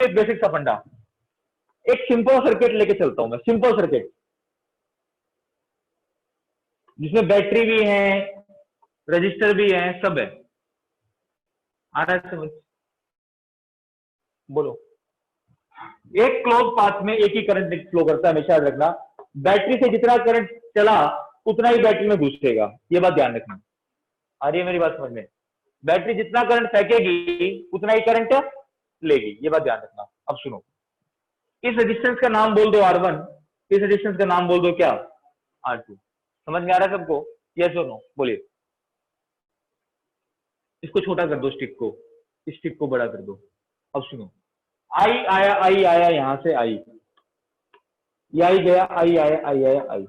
एक बेसिक सा फंडा, एक सिंपल सर्किट लेके चलता हूं मैं, सिंपल सर्किट जिसमें बैटरी भी है, रजिस्टर भी है, सब है। आ रहा है समझ? बोलो। एक क्लोज पाथ में एक ही करंट फ्लो करता है, हमेशा याद रखना। बैटरी से जितना करंट चला उतना ही बैटरी में घुसेगा, ये बात ध्यान रखना। आ रही है मेरी बात समझ में? बैटरी जितना करंट फेंकेगी उतना ही करंट लेगी, ये बात ध्यान रखना। अब सुनो, इस रेजिस्टेंस का नाम बोल दो R1, इस रेजिस्टेंस का नाम बोल दो क्या? R2। समझ में आ रहा है सबको? यस और नो बोलिए। इसको छोटा कर दो, स्टिक को, इस स्टिक को बड़ा कर दो। अब सुनो, आई आया यहां से, आई गया, आई आया, आई।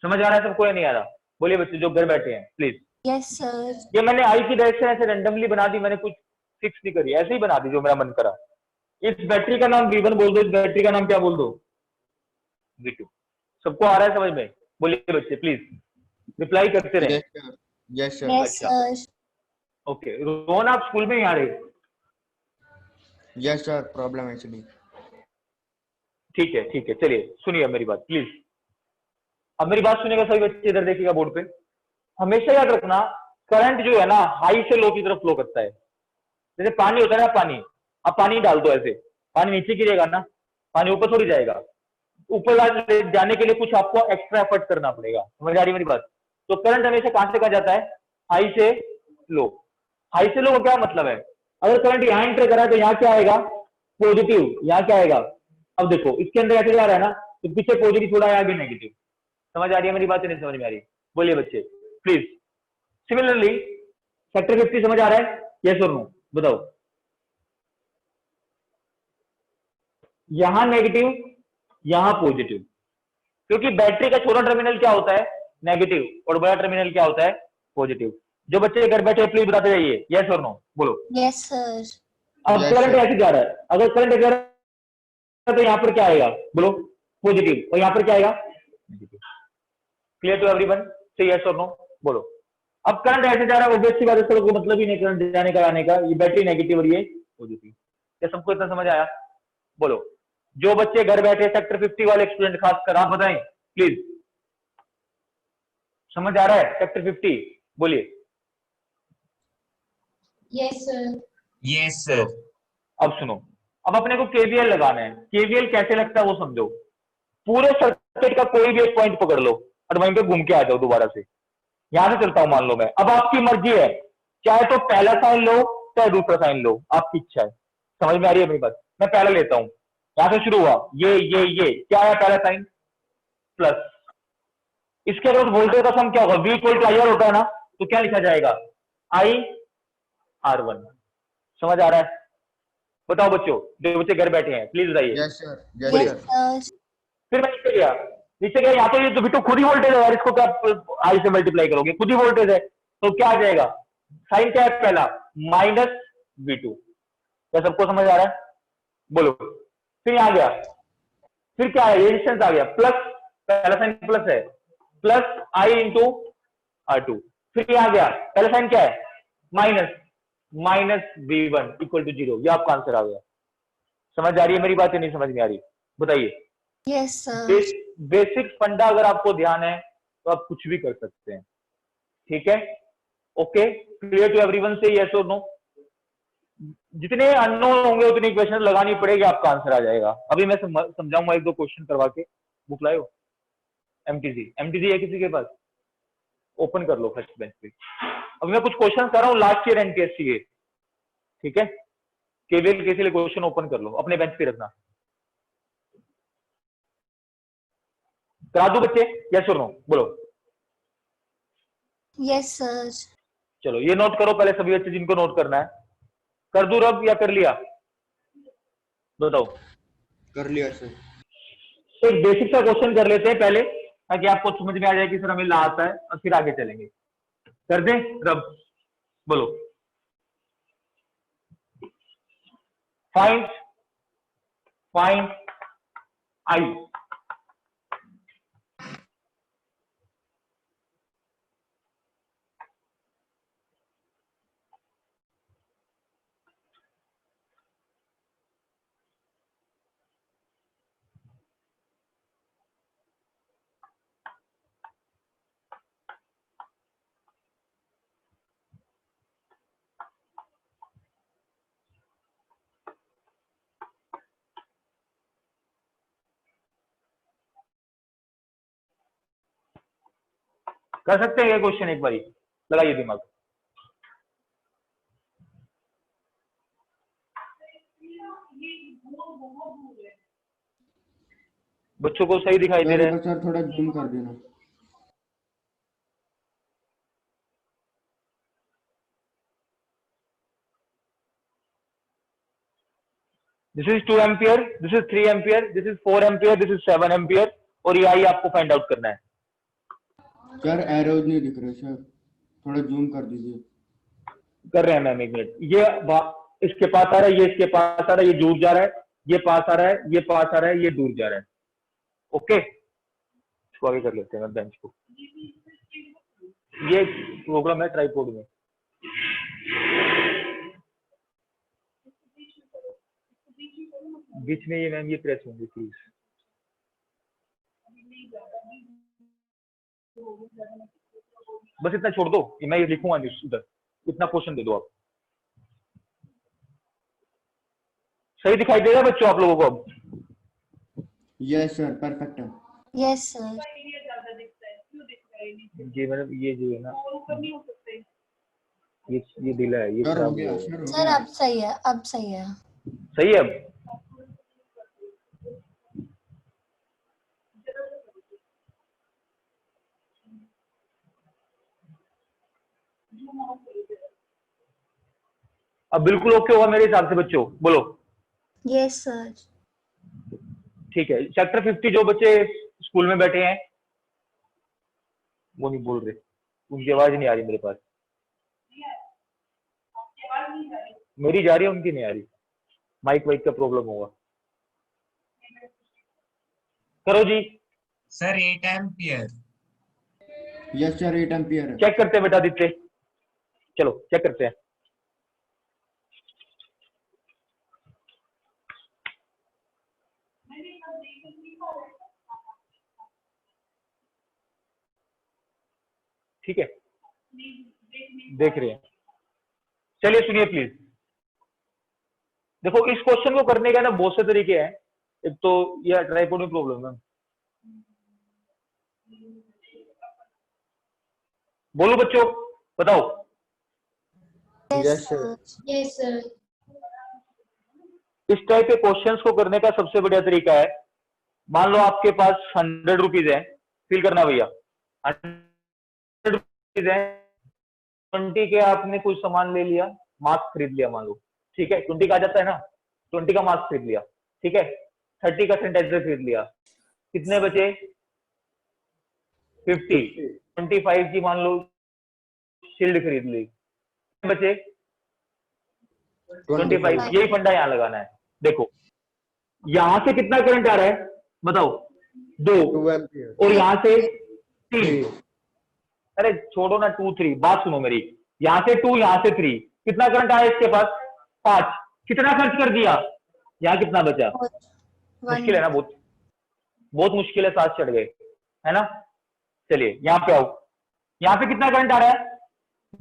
समझ आ रहा है सबको या नहीं आ रहा? बोलिए बच्चे जो घर बैठे हैं प्लीज। Yes sir. ये मैंने आई की डायरेक्शन ऐसे रैंडमली बना दी, मैंने कुछ फिक्स नहीं करी, ऐसे ही बना दी जो मेरा मन करा। इस बैटरी का नाम V1 बोल दो, इस बैटरी का नाम क्या बोल दो? V2। सबको आ रहा है समझ में? बोलिए बच्चे प्लीज, रिप्लाई करते रहे। Yes sir. Yes sir. Okay, Rohan आप स्कूल में ही आ रहे? Yes sir, problem actually. ठीक है, चलिए सुनिए मेरी बात प्लीज। अब मेरी बात सुनिएगा सभी बच्चे, इधर देखिएगा बोर्ड पे। हमेशा याद रखना, करंट जो है ना हाई से लो की तरफ फ्लो करता है। जैसे पानी होता है ना, पानी, अब पानी डाल दो ऐसे, पानी नीचे गिरेगा ना, पानी ऊपर थोड़ी जाएगा। ऊपर जाने के लिए कुछ आपको एक्स्ट्रा एफर्ट करना पड़ेगा। समझ आ रही मेरी बात? तो करंट हमेशा कहां से कहां जाता है? हाई से लो। हाई से लो का क्या मतलब है? अगर करंट यहां एंटर करा तो यहाँ क्या आएगा? पॉजिटिव। यहाँ क्या आएगा? अब देखो इसके अंदर ऐसे जा रहा है ना, तो पीछे पॉजिटिव थोड़ा है, आगे नेगेटिव। समझ आ रही है मेरी बात? नहीं समझ में आ रही? बोलिए बच्चे प्लीज। सिमिलरली सेक्टर 50 समझ आ रहा है? यस और नो बताओ। यहां नेगेटिव, यहां पॉजिटिव, क्योंकि बैटरी का छोटा टर्मिनल क्या होता है? नेगेटिव, और बड़ा टर्मिनल क्या होता है? पॉजिटिव। जो बच्चे घर बैठे प्लीज बताते जाइए, यस और नो बोलो। Yes sir. अब करंट ऐसे जा रहा है, अगर करंट ऐसे जा रहा है तो यहाँ पर क्या आएगा? बोलो पॉजिटिव, और यहाँ पर क्या आएगा? नेगेटिव। Clear to everyone? से यस और नो बोलो। अब करंट ऐसे जा रहा है, ऑब्वियस सी बात है, कोई मतलब ही नहीं करंट जाने का आने का। ये बैटरी नेगेटिव और ये पॉजिटिव। क्या सबको इतना समझ आया? बोलो। जो बच्चे घर बैठे सेक्टर 50 वाले स्टूडेंट खासकर आप बताएं प्लीज, समझ आ रहा है सेक्टर 50? बोलिए। Yes sir. Yes sir. अब सुनो, अब अपने को केवीएल लगाना है। केवीएल कैसे लगता है वो समझो। पूरे सर्किट का कोई भी एक पॉइंट पकड़ लो और वहीं पे घूम के आ जाओ दोबारा से। यहां से चलता हूं मान लो मैं, अब आपकी मर्जी है, चाहे तो पहला साइन लो चाहे दूसरा साइन लो, आपकी इच्छा है। समझ में आ रही है मेरी बात? मैं पहला लेता हूं, यहां से शुरू हुआ, ये क्या है पहला साइन? प्लस। इसके अगर वोल्टेज का सम क्या होगा? V इक्वल टू IR होता है ना, तो क्या लिखा जाएगा? IR1। समझ आ रहा है? बताओ बच्चों, जो बच्चे घर बैठे हैं प्लीज बताइए। Yes sir. Yes sir. फिर मैं नीचे गया, यहाँ तो ये तो बिटू खुद ही वोल्टेज है यार, इसको क्या आई से मल्टीप्लाई करोगे? खुद ही वोल्टेज है, तो क्या आ जाएगा? साइन क्या है पहला? -V2। क्या सबको समझ आ रहा है? बोलो। फिर यहाँ गया, फिर क्या है? रेजिस्टेंस आ गया, प्लस, पहला साइन प्लस है, प्लस I इंटू R2। फिर यहाँ गया, पहला साइन क्या है? Minus V1 equal to 0। ये आपका आंसर आ गया। समझ आ रही है मेरी बात? नहीं समझ में आ रही? बताइए। Yes sir. बेसिक फंडा अगर आपको ध्यान है तो आप कुछ भी कर सकते हैं। ठीक है? Okay, clear to everyone? से यस और नो। जितने अननोन होंगे उतनी क्वेश्चन लगानी पड़ेगी, आपका आंसर आ जाएगा। अभी मैं समझाऊंगा, एक दो क्वेश्चन करवा के। बुक लाओ, एमटीजी है किसी के पास? ओपन कर लो फर्स्ट बेंच पे। अभी मैं कुछ क्वेश्चन कर रहा हूँ लास्ट ईयर एनटीएससी के। ठीक है? केवीएल के लिए क्वेश्चन ओपन कर लो, अपने बेंच पे रखना। करा दो बच्चे? यस और नो बोलो। Yes sir. चलो ये नोट करो पहले सभी बच्चे जिनको नोट करना है। कर दूं रब या कर लिया? बताओ। कर लिया सर। एक बेसिक सा क्वेश्चन कर लेते हैं पहले, ताकि आपको समझ में आ जाए कि सर हमें ला आता है, और फिर आगे चलेंगे। कर दें रब? बोलो। Find I. कर सकते हैं ये क्वेश्चन एक बारी, लगाइए दिमाग। बच्चों को सही दिखाई दे रहा है? सर थोड़ा जूम कर देना। This is 2 ampere, this is 3 ampere, this is 4 ampere, this is 7 ampere, और ये आई आपको फाइंड आउट करना है। सर एरोज नहीं दिख रहे सर, थोड़ा जूम कर दीजिए। कर रहे हैं मैम, एक मिनट। ये इसके पास आ रहा है, ये इसके पास आ रहा है, ये दूर जा रहा है, ये पास आ रहा है, ये पास आ रहा है, ये दूर जा रहा है। ओके, इसको आगे कर लेते हैं बेंच को। ये प्रॉब्लम है ट्राइपॉड में। बीच में ये मैम ये प्रेस होंगे प्लीज। बस इतना छोड़ दो, मैं ये लिखूंगा उधर, इतना क्वेश्चन दे दो आप। सही दिखाई देगा बच्चों आप लोगों को अब? यस सर, परफेक्ट है। Yes sir. जी मैडम, ये जो है ना, ये दिला है, ये सर हो खराब गया, हुआ है। सर हो सर गया। अब सही है, अब सही है। सही है अब? अब बिल्कुल ओके होगा मेरे हिसाब से बच्चों, बोलो। Yes sir. ठीक है, चैप्टर 50 जो बच्चे स्कूल में बैठे हैं वो नहीं बोल रहे, उनकी आवाज नहीं आ रही मेरे पास। मेरी जा रही है, उनकी नहीं आ रही। माइक वाइक का प्रॉब्लम होगा। करो जी। Sir 8 ampere. Yes sir, 8 ampere है। चेक करते हैं बेटा आदित्य, चलो चेक करते हैं। ठीक है, देख रहे हैं। चलिए सुनिए प्लीज। देखो इस क्वेश्चन को करने का ना बहुत से तरीके हैं। एक तो ये ट्राइपॉड में प्रॉब्लम है। बोलो बच्चों, बताओ। Yes sir. Yes sir. इस टाइप के क्वेश्चंस को करने का सबसे बढ़िया तरीका है, मान लो आपके पास 100 रुपीज है, फील करना भैया, 100 रुपीज है, 20 के आपने कुछ सामान ले लिया, मास्क खरीद लिया मान लो, ठीक है, 20 का आ जाता है ना, 20 का मास्क खरीद लिया, ठीक है, 30 का सैनिटाइजर खरीद लिया, कितने बचे? 50। 25 की मान लो शील्ड खरीद ली, बचे 25। यही फंडा यहां लगाना है। देखो यहां से कितना करंट आ रहा है बताओ? 2 एम्पियर। और यहां से 3। अरे छोड़ो ना 2 3, बात सुनो मेरी। यहां से 2, यहां से 3, कितना करंट आया इसके पास? 5। कितना खर्च कर दिया? यहाँ कितना बचा? मुश्किल है ना, बहुत बहुत मुश्किल है, 7 चढ़ गए है ना। चलिए यहाँ पे आओ, यहाँ पे कितना करंट आ रहा है?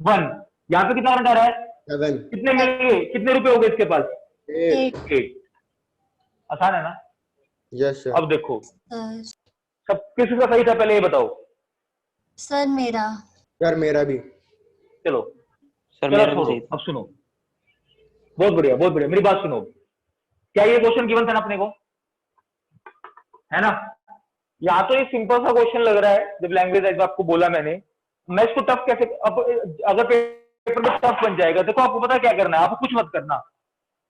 1। यहाँ पे कितना करंट आ रहा है? 7। कितने मिल गए, कितने रुपए हो गए इसके पास? 8। 8। आसान है ना। Yes sir. अब देखो सर। सब किसका सही था पहले ये बताओ। सर मेरा। सर मेरा भी। चलो सर चलो मेरा भी छोड़ो, सही था। अब सुनो, बहुत बढ़िया बहुत बढ़िया, मेरी बात सुनो। क्या ये क्वेश्चन गिवन था ना अपने को, है ना? यहाँ तो ये सिंपल सा क्वेश्चन लग रहा है, जब लैंग्वेज एज आपको बोला मैंने, मैं इसको टफ कैसे, अब अगर पेपर में टफ बन जाएगा, देखो आपको पता क्या करना है, आपको कुछ मत करना,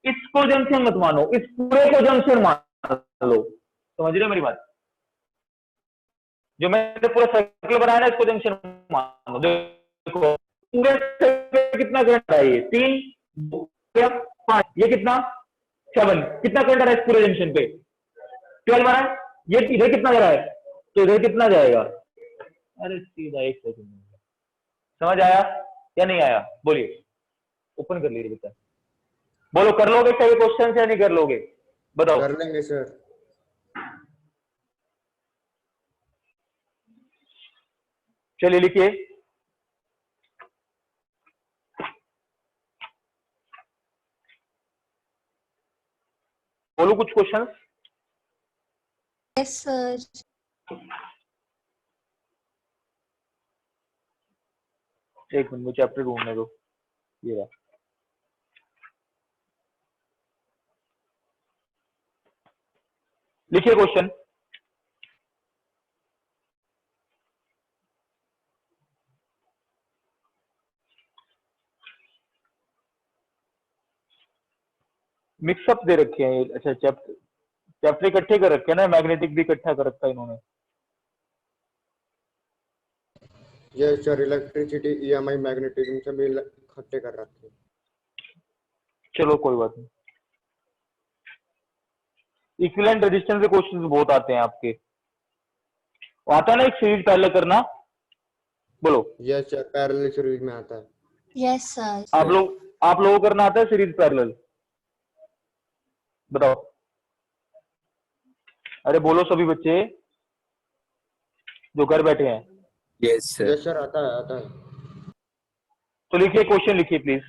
इसको जंक्शन मत मानो, इस पूरे को जंक्शन मान लो। समझ रहे हो मेरी बात? जो मैंने पूरा सर्कल बनाया ना, इसको जंक्शन मानो। देखो पूरे सर्कल कितना करंट है? ये 3 2 5, ये कितना? 7। कितना करंट आ रहा है इस पूरे जंक्शन पे? 12 आ रहा है। ये इधर कितना जा रहा है, तो इधर कितना जाएगा? अरे सीधा 1 सेकंड। समझ आया या नहीं आया? बोलिए, ओपन कर लीजिए बेटा, बोलो कर लोगे क्या ये क्वेश्चन या नहीं कर लोगे? बताओ। कर लेंगे सर। चलिए लिखिए। बोलो कुछ क्वेश्चन। Yes sir. एक मिनट, मुझे चैप्टर ढूंढने दो। ये रहा। लिखिए क्वेश्चन। मिक्सअप दे रखे हैं। अच्छा, चैप्टर इकट्ठे कर रखे हैं ना, मैग्नेटिक भी इकट्ठा कर रखा है इन्होंने। ये सर इलेक्ट्रिसिटी ईएमआई मैग्नेटिज्म से भी इकट्ठे कर रखे हैं। चलो कोई बात नहीं। इक्विवेलेंट रेजिस्टेंस के क्वेश्चन बहुत आते हैं आपके। आता है ना एक सीरीज पैरेलल करना, बोलो। यस सर, पैरेलल सीरीज में आता है। Yes, sir. आप लोगों को करना आता है सीरीज पैरेलल? बताओ। अरे बोलो सभी बच्चे जो घर बैठे हैं। Yes sir. यस सर, आता है आता है। तो लिखिए क्वेश्चन, लिखिए please.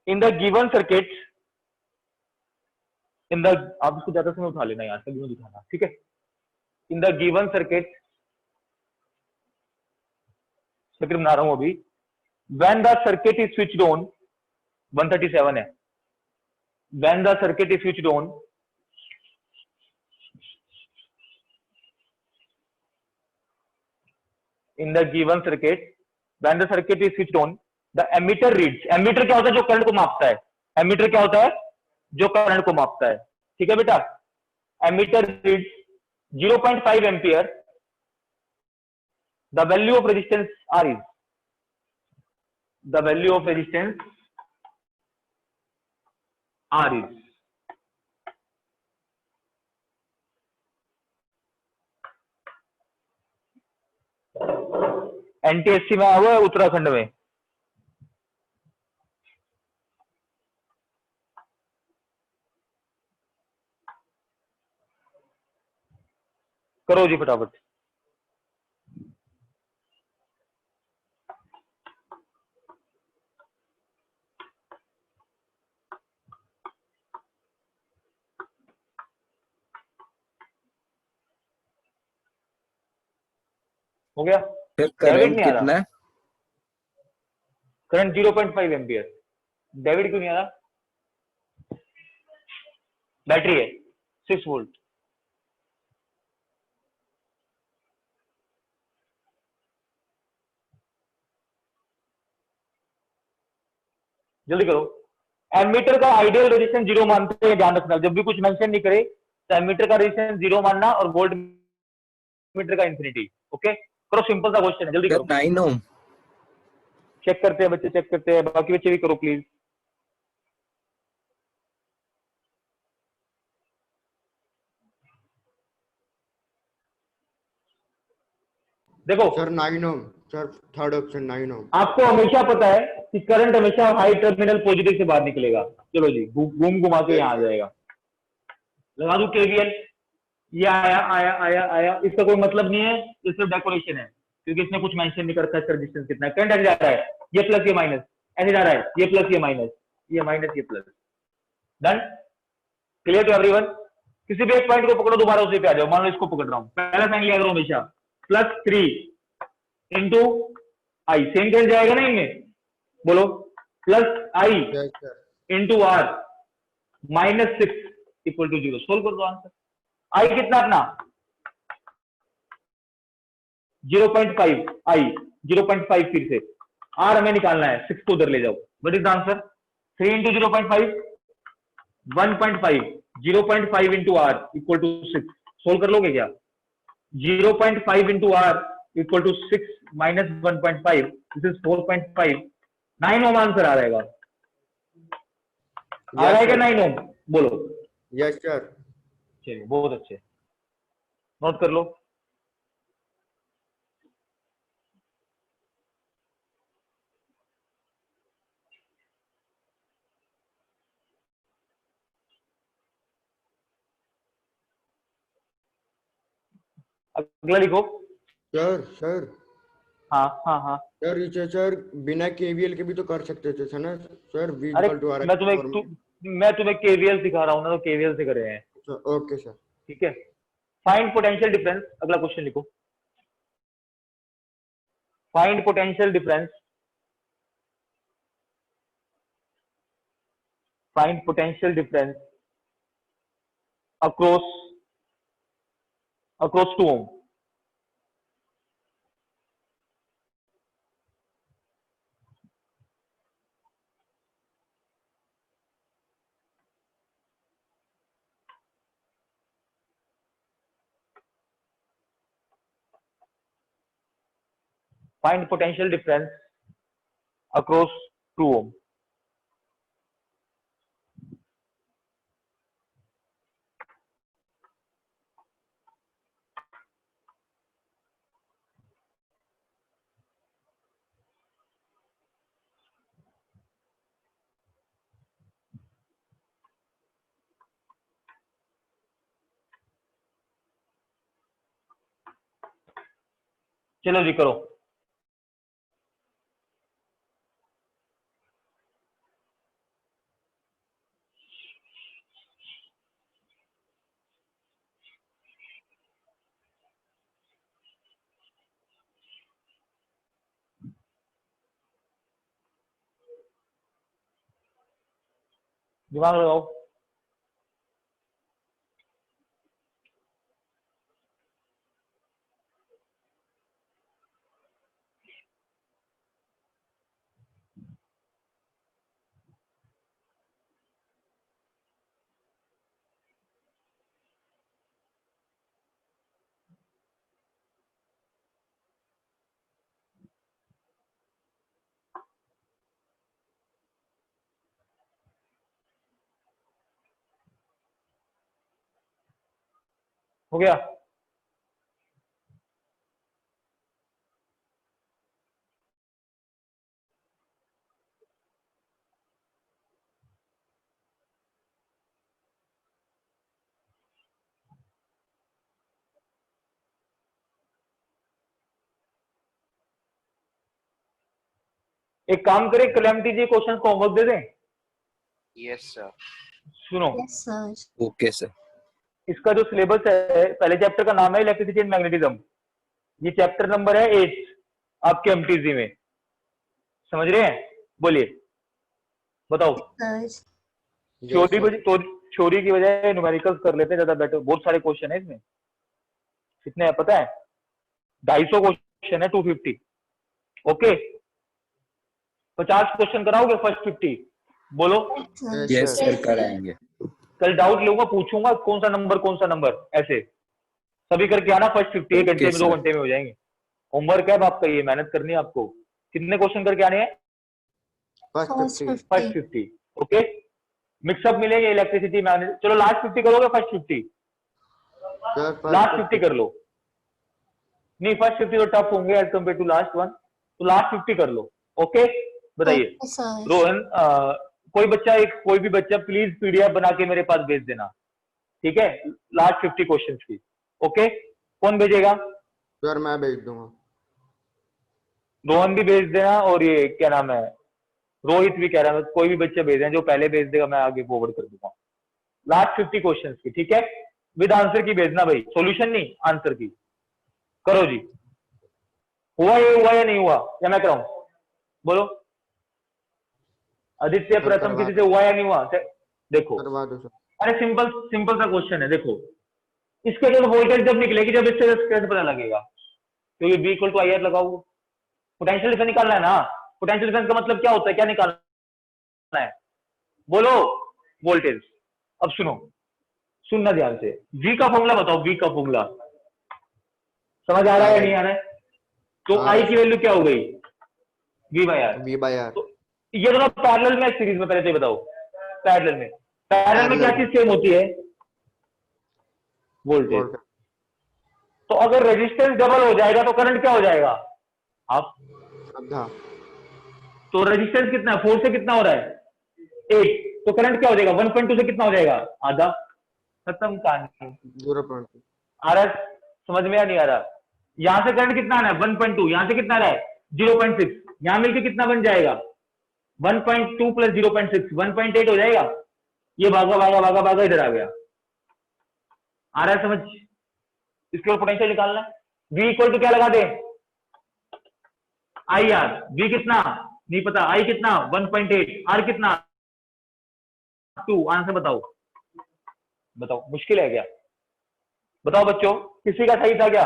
In the given circuit, आप इसको ज्यादा समय उठा लेना यार, कभी नहीं दिखाना, ठीक है। इन द गिवन सर्किट बना रहा हूं अभी। When the circuit is switched on, 137 है। When the circuit is switched on, in the given circuit, when the circuit is switched on, the ammeter reads. Ammeter क्या होता है? जो करंट को मापता है। एमीटर क्या होता है? जो करंट को मापता है, ठीक है बेटा। Ammeter reads 0.5 ampere. The value of resistance R is, the value of resistance R is, NTSC में आया हुआ है, उत्तराखंड में। करो जी फटाफट। हो गया? सर डेबिट करंट नहीं आ रहा। कितना है? Current 0.5 ampere. डेबिट क्यों नहीं आ रहा? बैटरी है 6 वोल्ट। जल्दी करो। एमीटर का आइडियल रेजिस्टेंस 0 मानते हैं, ध्यान रखना। जब भी कुछ मेंशन नहीं करे तो एमीटर का रेजिस्टेंस 0 मानना, और वोल्ट मीटर का इंफिनिटी। ओके, करो। सिंपल सा क्वेश्चन है, जल्दी सर करो। 9 ओम। चेक करते हैं बच्चे, चेक करते हैं। बाकी बच्चे भी करो प्लीज। देखो सर 9 ओम। सर थर्ड ऑप्शन 9 ओम। आपको हमेशा पता है कि करंट हमेशा हाई टर्मिनल पॉजिटिव से बाहर निकलेगा। चलो जी, घूम घुमा के यहाँ आ जाएगा। लगा दूं केवीएल। ये आया आया आया आया, इसका कोई मतलब नहीं है, ये सिर्फ डेकोरेशन है, क्योंकि इसने कुछ मेंशन नहीं कर रखा है रेजिस्टेंस कितना है। करंट ऐसे जा रहा है, ये प्लस ये माइनस, ऐसे जा रहा है, ये प्लस ये माइनस, ये माइनस ये plus. Done? Clear to everyone? किसी भी एक पॉइंट को पकड़ो, दोबारा उसी पे आ जाओ। मान लो इसको पकड़ रहा हूं, पहला साइन लिया करो हमेशा, +3 इंटू आई। सेम करंट जाएगा ना इनमें, बोलो। +I yes sir. Into R -6 equal to 0। Solve कर दो आंसर। आई कितना अपना? 0.5। आई 0.5, फिर से आर हमें निकालना है, 6 को उधर ले जाओ। What is the answer? 3 into 0.5 1.5, 0.5 into R equal to 6। Solve कर लोगे क्या? 0.5 into R equal to 6 minus 1.5, this is 4.5। 9 ohm answer आ रहेगा। आ रहा है क्या 9 ओम? बोलो। Yes sir. चलिए, बहुत अच्छे, नोट कर लो। अगला लिखो। सर सर हाँ हाँ हाँ। सर इसे सर बिना केवीएल के भी तो कर सकते थे सर ना सर। V अरे इक्वल टू आर मैं तुम्हें मैं तुम्हें केवीएल सिखा रहा हूँ ना, तो केवीएल से कर रहे हैं। Okay sir. ठीक है, फाइंड पोटेंशियल डिफरेंस, अगला क्वेश्चन लिखो। Find potential difference, find potential difference across 2 ohm। Find potential difference across 2 ohm। चलो जी करो। दिमाग लगाओ। हो गया? एक काम करें, कलेमिटी जी क्वेश्चन को होमवर्क दे दें। Yes sir. सुनो, यस सर। Okay sir. इसका जो सिलेबस है, पहले चैप्टर का नाम है इलेक्ट्रिसिटी एंड मैग्नेटिज्म। ये चैप्टर नंबर है 8 आपके एमटीजी में। समझ रहे हैं? बोलिए, बताओ। सर थ्योरी की बजाय न्यूमेरिकल्स कर लेते हैं, ज्यादा बेटर। बहुत सारे क्वेश्चन है इसमें। कितने है पता है? 250 क्वेश्चन है, 250। ओके, 50 क्वेश्चन कराओगे फर्स्ट 50? बोलो। सर। यस सर कराएंगे। कल डाउट लूंगा, पूछूंगा कौन सा नंबर, ऐसे सभी करके आना। फर्स्ट 50 1 घंटे में, 2 घंटे में हो जाएंगे। होमवर्क है आपका, ये मेहनत करनी है आपको। कितने क्वेश्चन करके आने हैं? फर्स्ट 50। 50। ओके, मिक्सअप मिलेंगे इलेक्ट्रिसिटी मैग्नेट। चलो लास्ट 50 करोगे? फर्स्ट 50 लास्ट 50 कर लो। नहीं, फर्स्ट 50 तो टफ होंगे as compare to last one, तो लास्ट 50 कर लो। ओके, बताइए। Okay sir. रोहन, कोई भी बच्चा प्लीज पीडीएफ बना के मेरे पास भेज देना, ठीक है? लास्ट 50 क्वेश्चंस की। ओके, कौन भेजेगा? सर मैं भेज दूंगा। रोहन भी भेज देना, और ये क्या नाम है, रोहित भी कह रहा है। कोई भी बच्चे भेज दें, जो पहले भेज देगा मैं आगे फॉरवर्ड कर दूंगा। लास्ट 50 क्वेश्चंस की, ठीक है? विद आंसर की भेजना भाई, सॉल्यूशन नहीं, आंसर की। करो जी। हुआ या नहीं हुआ, या मैं कराऊं? बोलो। आदित्य, प्रथम, किसी से हुआ या नहीं हुआ? देखो, करवा दो सर। अरे सिंपल सा क्वेश्चन है। देखो, इसके जो वोल्टेज जब निकलेगी, जब इससे कैसे पता लगेगा? क्योंकि V equal to I R लगाओ। पोटेंशियल डिफरेंस निकालना है ना। पोटेंशियल डिफरेंस का मतलब क्या होता है, क्या निकालना है? बोलो। वोल्टेज। अब सुनना ध्यान से। V का फॉर्मूला बताओ, V का फॉर्मूला समझ आ रहा है या नहीं आ रहा है? तो I की वैल्यू क्या हो गई? V by R. V by R. तो ये दोनों पैरेलल में, सीरीज में? पहले तो बताओ, पैरेलल में क्या चीज सेम होती है? वोल्टेज। तो अगर रेजिस्टेंस डबल हो जाएगा तो करंट क्या हो जाएगा? आप तो रेजिस्टेंस कितना है? 4 से कितना हो रहा है? 8। तो करंट क्या हो जाएगा? 1.2 से कितना हो जाएगा? आधा। खत्म कहानी। 0.2। आ रहा है समझ में या नहीं आ रहा? यहां से करंट कितना आना है? 1.2। यहां से कितना आ रहा है? 0.6। यहां मिलके कितना बन जाएगा? 1.2 प्लस 0.6 1.8 हो जाएगा। ये भागा भागा भागा भागा इधर आ गया। आ रहा है समझ? इसके ऊपर पोटेंशियल निकालना है। V इक्वल टू क्या लगा दे? I R. V कितना नहीं पता, आई कितना 1.8, आर कितना 2। आंसर बताओ, बताओ मुश्किल है क्या? बताओ बच्चों, किसी का सही था क्या?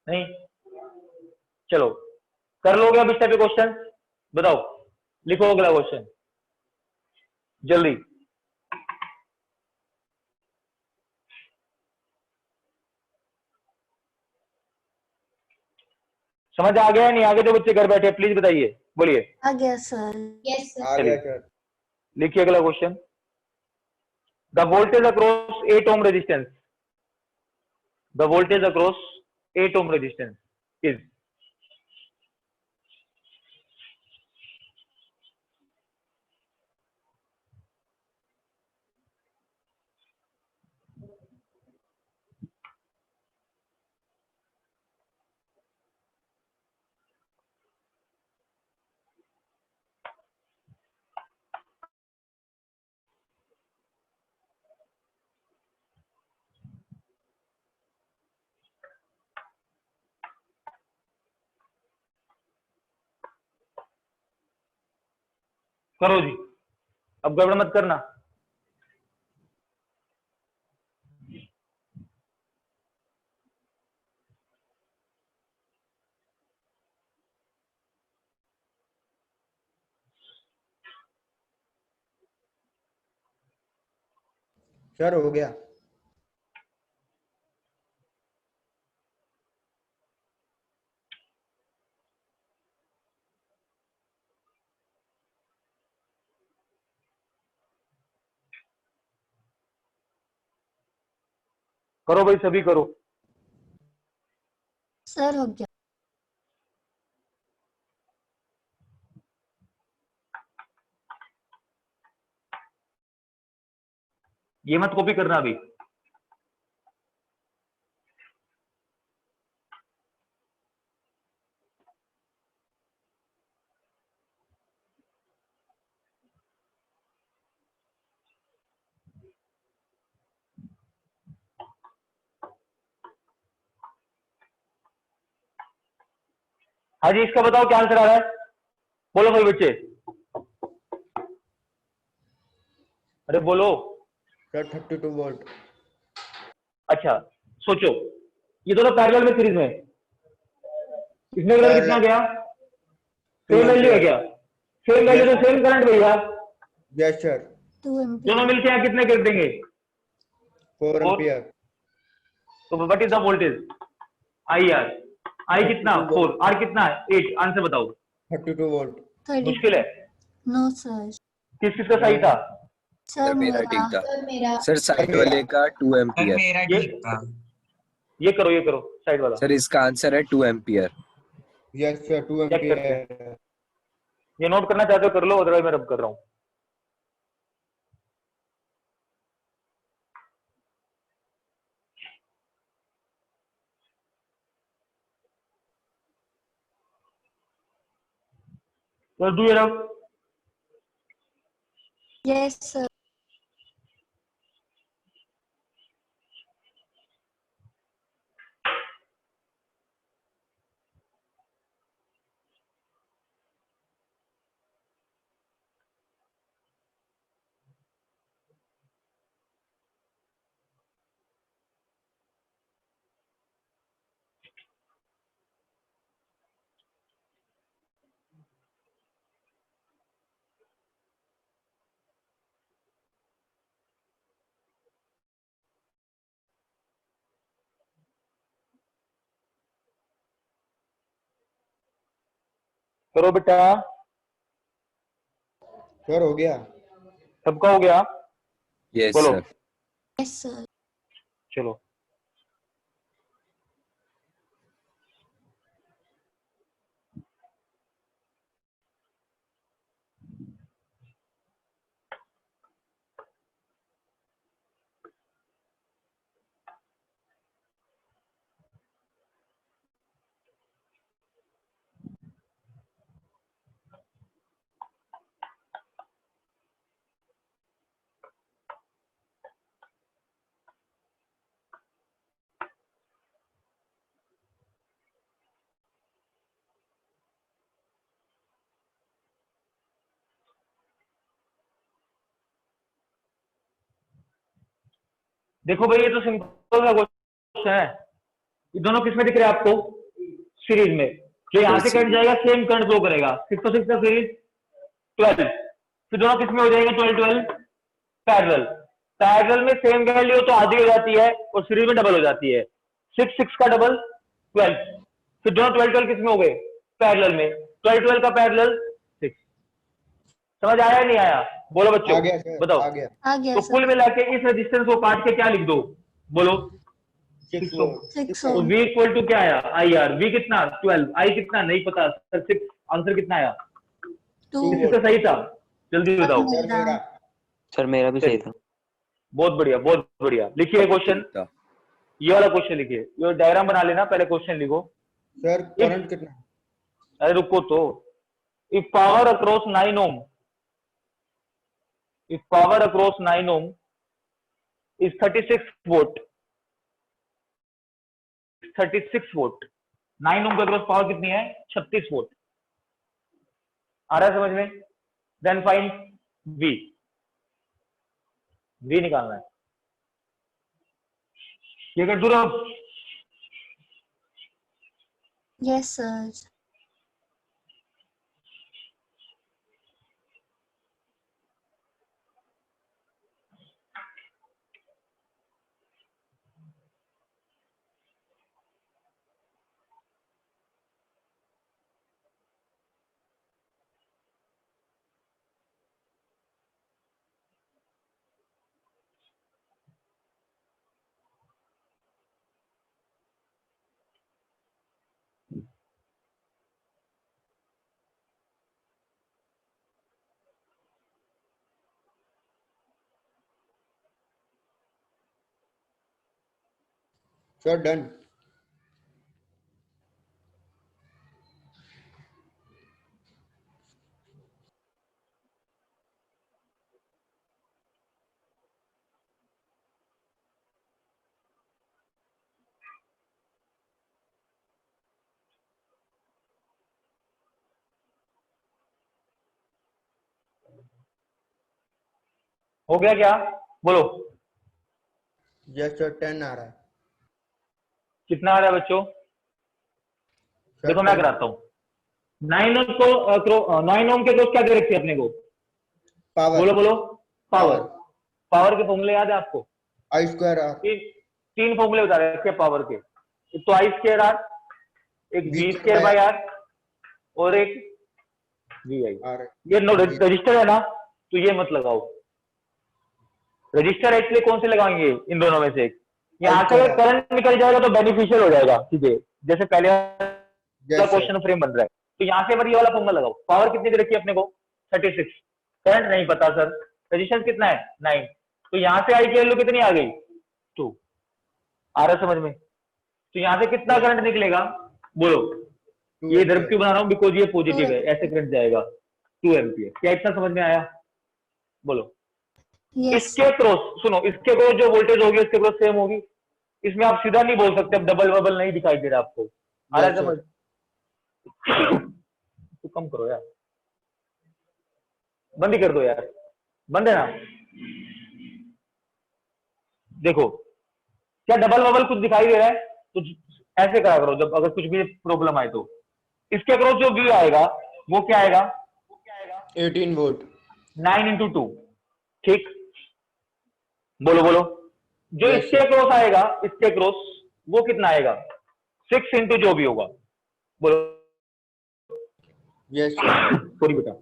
नहीं? चलो कर लोगे अब इस टाइप के क्वेश्चन? बताओ, लिखो अगला क्वेश्चन जल्दी। समझ आ गया नहीं? आगे जो बच्चे घर बैठे प्लीज बताइए, बोलिए। आ गया सर। Yes sir. आ गया सर। लिखिए अगला question. The voltage across 8 ohm resistance, the voltage across 8 ohm resistance is. करो जी, अब गड़बड़ मत करना। सर हो गया। करो भाई, सभी करो। सर हो गया। ये मत कॉपी करना अभी। हाँ जी, इसका बताओ क्या आंसर आ रहा है? बोलो भाई बच्चे, अरे बोलो। Sir 32 volt. अच्छा सोचो, ये दोनों पैरेलल में सीरीज में, इसमें करंट कितना गया? 2 सेम वैल्यू है एम्पियर। क्या? सेम वैल्यू तो सेम करंट भैया। Yes sir. 2 दोनों एम्पियर। मिलके यहाँ कितने कर देंगे? 4 एम्पियर। तो what is the voltage? I R. I कितना 32 4, वोल्ट। आर कितना 8। आंसर बताओ। 32 वोल्ट। मुश्किल है। 32। No sir. किस किसका सही नहीं। था? सर सर मेरा मेरा। ठीक था। सर मेरा। सर साइड वाले का 2 सर एम्पियर। मेरा ये ठीक था। ये करो साइड वाला। सर इसका आंसर है 2 एम्पियर। यस सर 2 चेक करते हैं। एम्पियर। ये नोट करना चाहते हो कर लो, अदरवाइज मैं रब कर रहा हूँ। तो डू ये रब। Yes sir. करो बेटा। सर हो गया। सबका हो गया? यस बोलो। सर। Yes sir. चलो देखो भाई ये तो सिंपल सा क्वेश्चन है। ये दोनों किसमें दिख रहे हैं आपको? सीरीज में। जो यहाँ से करंट जाएगा सेम करंट फ्लो करेगा। 6 और 6 का सीरीज 12। फिर दोनों किसमें हो जाएंगे? 12 12 पैरेलल। पैरेलल में सेम वैल्यू तो आधी हो जाती है और सीरीज में डबल हो जाती है। 6 6 का डबल 12। फिर दोनों 12 12 किसमें हो गए? पैरेलल में। 12 12 का पैरेलल 6। समझ आया नहीं आया? बोलो बच्चों, आ गया सर, बताओ। आ गया। आ गया तो सर। कुल मिला के इस रेजिस्टेंस को काट के क्या लिख दो? बोलो। 6 6 तो ओम। V इक्वल टू क्या आया? I R. V कितना? 12। I कितना? नहीं पता सर। 6। आंसर कितना आया? 2 किसका सही था? जल्दी बताओ। सर मेरा सर मेरा भी सही था। बहुत बढ़िया, बहुत बढ़िया। लिखिए क्वेश्चन। था। ये वाला क्वेश्चन लिखिए। ये डायग्राम बना लेना, पहले क्वेश्चन लिखो। सर करंट कितना है? अरे रुको तो। If power across 9 ohm, if power across 9 ohm is 36 volt, 36 volt. 9 ohm के अक्रॉस पावर कितनी है? 36 वोल्ट। आ रहा है समझ में? Then find V। V निकालना है। ये कर दूर। Yes sir. Sir done. हो गया क्या? बोलो। यस सर 10 आ रहा है। कितना आ रहा है बच्चों? सर देखो मैं 10 कराता हूँ। 9 ohm को 9 ohm के अक्रॉस क्या दे रखी है अपने को? पावर बोलो बोलो। पावर। पावर के फॉर्मूले याद है आपको? आई स्क्वायर आर तीन फॉर्मूले बता रखे हैं पावर के। एक तो आई स्क्वायर आर, एक V V square by R, और एक वी आई। आर। ये रजिस्टर है ना, तो ये मत लगाओ। रजिस्टर एक्चुअली कौन से लगाएंगे? इन दोनों में से एक। यहाँ से अगर करंट निकल जाएगा तो बेनिफिशियल हो जाएगा। ठीक है, जैसे पहले यस क्वेश्चन फ्रेम बन रहा है, तो यहाँ से ये वाला फॉर्मूला लगाओ। पावर कितनी दे रखी है अपने को? 36। करंट नहीं पता सर। रेजिस्टेंस कितना है? 9। तो यहाँ से आई की वैल्यू कितनी आ गई? 2। आ रहा समझ में? तो यहाँ से कितना करंट निकलेगा? बोलो। ये इधर क्यों बना रहा हूँ? बिकॉज ये पॉजिटिव है, ऐसे करंट जाएगा 2 एम्पियर। क्या इतना समझ में आया? बोलो। यस इसके क्रॉस सुनो, इसके क्रॉस जो वोल्टेज होगी इसके क्रॉस सेम होगी। इसमें आप सीधा नहीं बोल सकते, अब डबल वबल नहीं दिखाई दे रहा आपको। आ रहा है समझ? तो कम करो यार, बंद ही कर दो यार, बंद है ना? देखो क्या डबल वबल कुछ दिखाई दे रहा है? तो ऐसे करा करो जब अगर कुछ भी प्रॉब्लम आए तो। इसके अक्रॉस जो व्यू आएगा वो क्या आएगा? 18 वोल्ट। 9 into 2। ठीक, बोलो बोलो। जो Yes, इसके अक्रॉस आएगा, इसके अक्रॉस वो कितना आएगा? 6 into जो भी होगा। बोलो। Yes sir. सॉरी बेटा,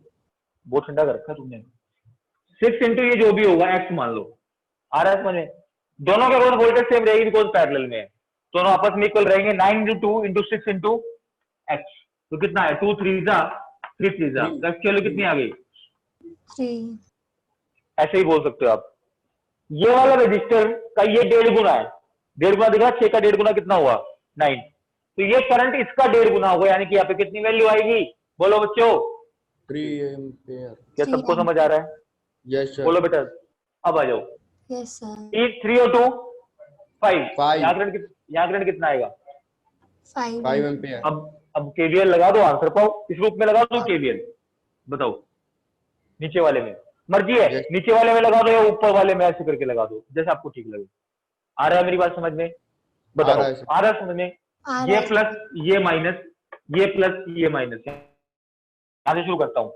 बहुत ठंडा कर रखा तुमने। 6 into ये जो भी होगा x मान लो। आ रहा है समझ में? दोनों के अक्रॉस वोल्टेज सेम रहेगी बिकॉज पैरेलल में है, दोनों आपस में इक्वल रहेंगे। 9 into 2 into 6 into x। तो कितना है? 2 3 जा 3 3 जा। x की वैल्यू कितनी आ गई? 3। ऐसे ही बोल सकते हो आप। ये वाला रजिस्टर का ये 1.5 गुना है। 1.5 गुना दिखा? 6 का 1.5 गुना कितना हुआ? 9। तो ये करंट इसका 1.5 गुना होगा, यानी कि यहाँ पे कितनी वैल्यू आएगी? बोलो बच्चों। 3 एम्पियर। क्या सबको समझ आ रहा है? Yes sir. बोलो बेटा, अब आ जाओ। Yes sir. 3 और 2 5। 5 यहाँ करंट कितना आएगा? 5 एम्पियर। अब केवीएल लगा दो, आंसर पाओ। इस रूप में लगा दो केवीएल, बताओ। नीचे वाले में मर्जी है, Yes. नीचे वाले में लगा दो या ऊपर वाले में, ऐसे करके लगा दो जैसे आपको ठीक लगे। आ रहा है मेरी बात समझ में? आ बताओ रहा है सर। आ रहा है समझ में? आ ये रहा है प्लस ये माइनस, ये प्लस ये माइनस, यहां से शुरू करता हूं।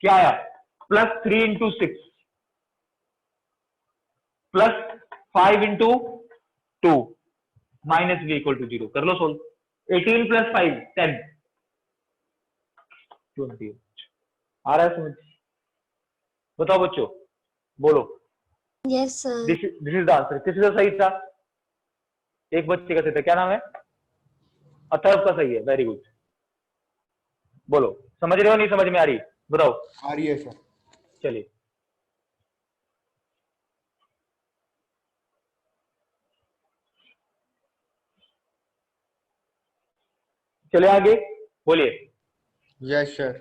क्या आया? Plus 3 into 6 plus 5 into 2 minus v equal to 0। कर लो सोल्व। 18 प्लस 5 10 20। आ रहा है समझ? बताओ बच्चों, बोलो। Yes sir. This is the answer. किसी का सही था? एक बच्चे का सही था, क्या नाम है? अथर्व का सही है, वेरी गुड। बोलो, समझ रहे हो नहीं समझ में आ रही? बताओ। आ रही है सर। चलिए चले आगे, बोलिए। Yes sir.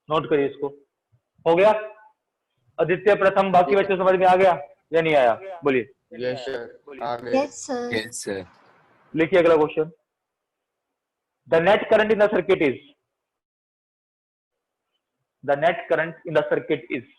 नोट करिए इसको। हो गया? आदित्य प्रथम, बाकी बच्चों समझ में आ गया या नहीं आया? बोलिए। यस सर, आ गए। Yes sir. Yes, sir. लिखिए अगला question. The net current in the circuit is, the net current in the circuit is,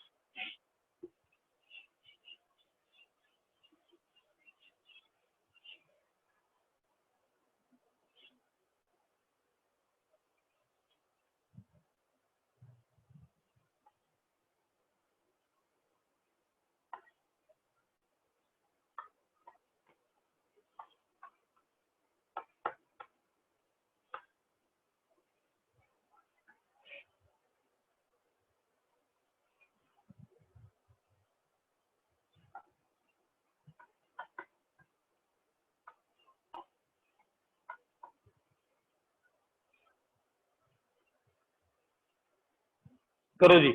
करो जी।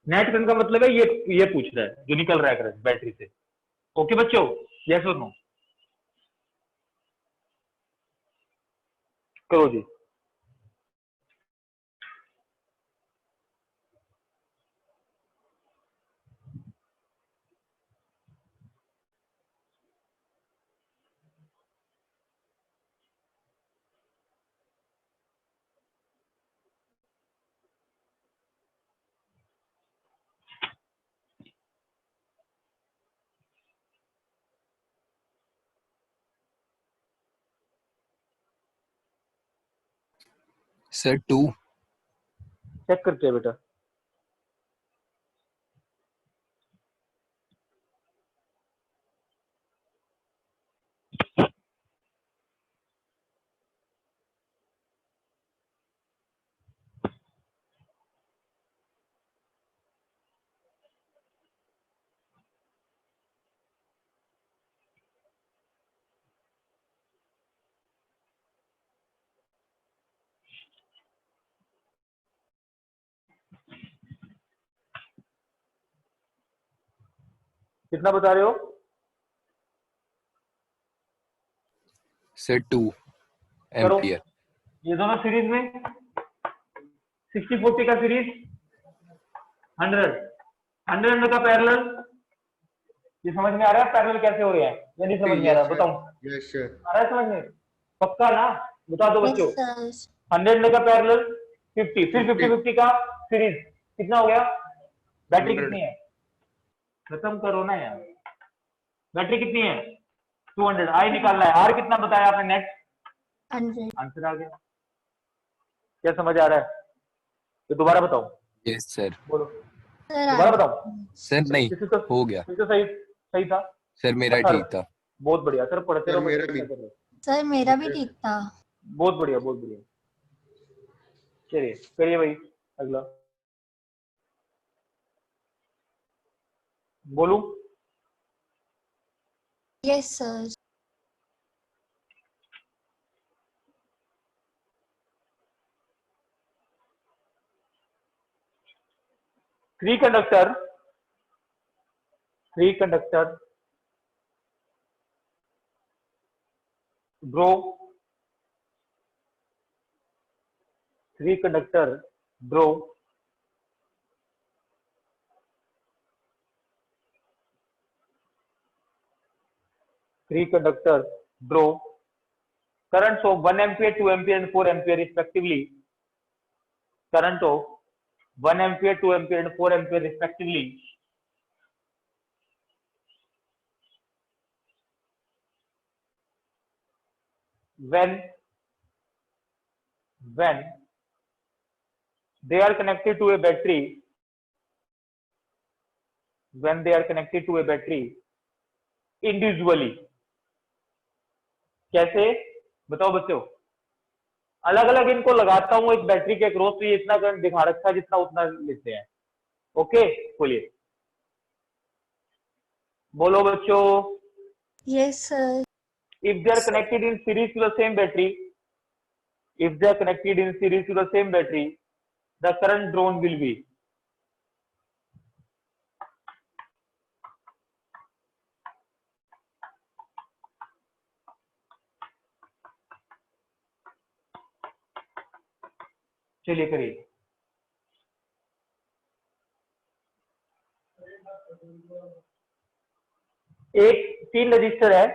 नेट करंट का मतलब है ये पूछ रहा है जो निकल रहा है करंट बैटरी से। ओके बच्चों, यस और नो? करो जी। Sir, 2. चेक करते हैं बेटा। कितना बता रहे हो? Sir, 2 करो। ampere. ये दोनों सीरीज में 60-40 का सीरीज 100 का पैरेलल। ये समझ में आ रहा है पैरेलल कैसे हो रहे हैं या नहीं समझ में आ रहा? बताऊं? Yes sir. आ रहा है समझ में? पक्का ना? बता दो यस बच्चों। सर। 100 का पैरेलल 50, फिर 50-50 का सीरीज कितना हो गया? बैटरी 100। कितनी है? खत्म करो ना यार। बैटरी कितनी है? 200। आई निकालना है। आर कितना बताया आपने? नेट 100। आंसर आ गया। क्या समझ आ रहा है? तो दोबारा बताओ। Yes, sir. बोलो, सर दोबारा बताओ। Sir, नहीं किसी तो हो गया। किसी तो सही सही था। Sir, मेरा सर, ठीक था। बहुत बढ़िया सर, पढ़ते सर रहो। मेरा बच्चे भी। क्या कर रहे हो? सर मेरा भी ठीक था। बहुत बढ़िया बहुत बढ़िया। चलिए करिए भाई अगला। बोलू? Yes sir. Three conductor draw three conductor draw currents of 1 ampere, 2 ampere and 4 ampere respectively. Current of 1 ampere, 2 ampere and 4 ampere respectively when they are connected to a battery, when they are connected to a battery individually, कैसे बताओ बच्चों? अलग अलग इनको लगाता हूं एक battery के अक्रॉस, तो ये इतना करंट दिखा रखा है, जितना उतना लेते हैं। ओके, बोलिए, बोलो बच्चों। Yes, sir. If they are connected in series to the same battery, if they are connected in series to the same battery, the current drawn will be, चलिए करिए। एक 3 रजिस्टर है,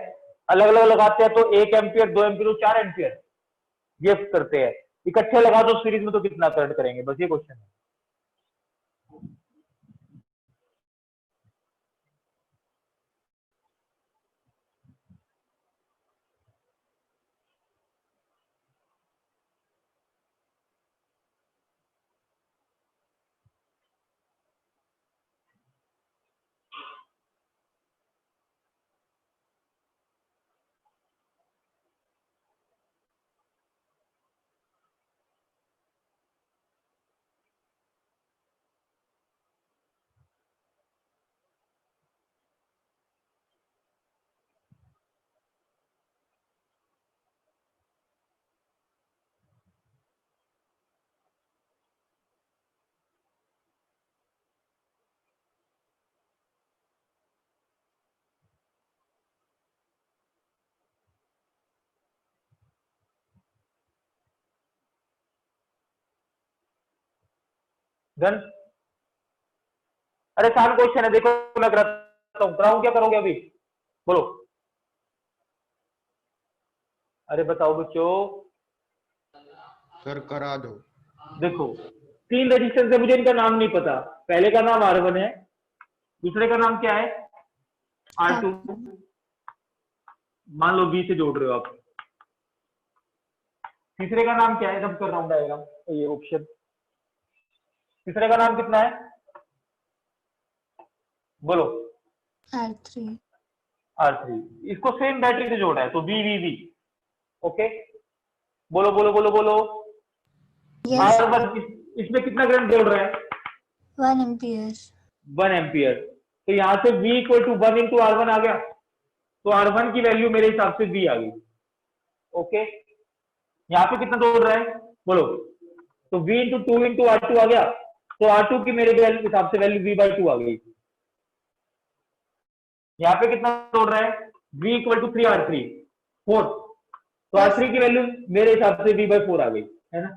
अलग अलग लगाते हैं तो 1 एम्पियर, 2 एम्पियर, 4 एम्पियर ये करते हैं। इकट्ठे लगा दो सीरीज में तो कितना करंट करेंगे, बस ये क्वेश्चन है। डन। अरे आसान क्वेश्चन है, देखो मैं कराता हूं, कराऊं क्या करोगे अभी, बोलो। अरे बताओ बच्चों। सर करा दो। देखो 3 रजिस्टेंस है, मुझे इनका नाम नहीं पता। पहले का नाम R1 है, दूसरे का नाम क्या है R2, मान लो B से जोड़ रहे हो आप। तीसरे का नाम क्या है, जब कर रहा हूं डायग्राम, ये ऑप्शन। तीसरे का नाम कितना है, बोलो। R3. R3। इसको सेम बैटरी से जोड़ा है तो VVV। ओके, बोलो बोलो बोलो बोलो। Yes, R1 इसमें कितना करंट जोड़ रहा है, 1 ampere. 1 एम्पियर। तो यहां से V equal to 1 into R1 आ गया, तो R1 की वैल्यू मेरे हिसाब से V आ गई। ओके, यहाँ पे कितना जोड़ रहा है, बोलो। तो V इंटू 2 इंटू R2 आ गया, तो R2 की मेरे हिसाब से वैल्यू V/2 आ गई। यहाँ पे कितना जोड़ रहा है, V इक्वल टू 3R3, 4, तो R3 की वैल्यू मेरे हिसाब से V/4 आ गई, है ना।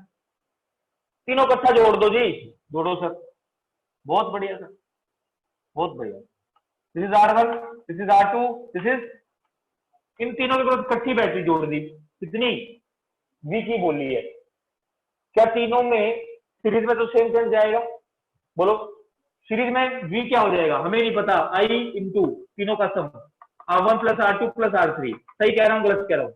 तीनों इकट्ठा जोड़ दो जी, जोड़ो सर, बहुत बढ़िया सर, बहुत बढ़िया। This is R1, this is R2, this is, इन तीनों के इकट्ठी बैटरी जोड़ दी, कितनी V की बोली है। क्या तीनों में सीरीज में तो सेम करंट जाएगा, बोलो। सीरीज में V क्या हो जाएगा हमें नहीं पता, I इंटू तीनों का सम, R1 plus R2 plus R3। सही कह रहा हूँ गलत कह रहा हूँ,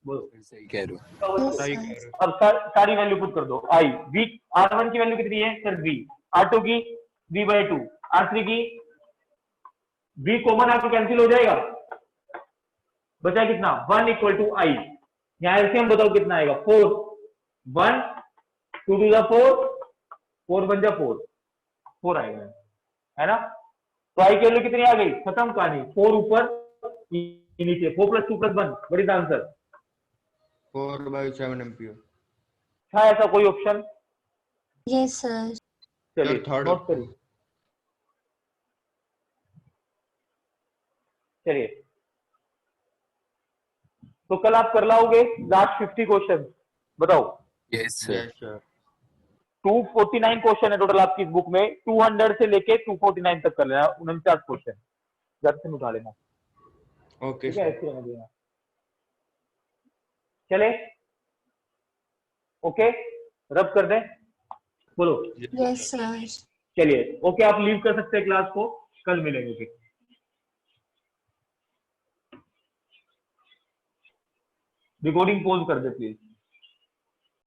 बोलो। सही कह रहे हो। Yes, सही sir. कह रहे हो। अब सारी वैल्यू पुट कर दो। I V, R1 की वैल्यू कितनी है सर V, R2 की V/2, R3 की V कॉमन आके कैंसिल हो जाएगा, बचा कितना 1 इक्वल टू I। यहाँ एलसीएम बताओ कितना आएगा, 4, 1 2 टू द 4, 4 1 जा 4, 4 आएगा, है ना। तो I की वैल्यू कितनी आ गई, खत्म कहानी। 4 ऊपर नीचे, 4 plus 2 plus 1, what is the answer, 4/7 ampere. था ऐसा कोई ऑप्शन? Yes, sir. चलिए सर थर्ड नोट करिए, चलिए। तो कल आप कर लाओगे लास्ट 50 क्वेश्चन, बताओ। Yes sir. Yes sir. 249 question है टोटल आपकी इस बुक में, 200 से लेके 249 तक कर लेना, 49 क्वेश्चन जल्द से उठा लेना, ओके ठीक है, सर। ऐसे रहने देना। चले, ओके, रब कर दें, बोलो। Yes, sir. चलिए ओके, आप लीव कर सकते हैं क्लास को, कल मिलेंगे फिर। रिकॉर्डिंग पोज कर दे प्लीज।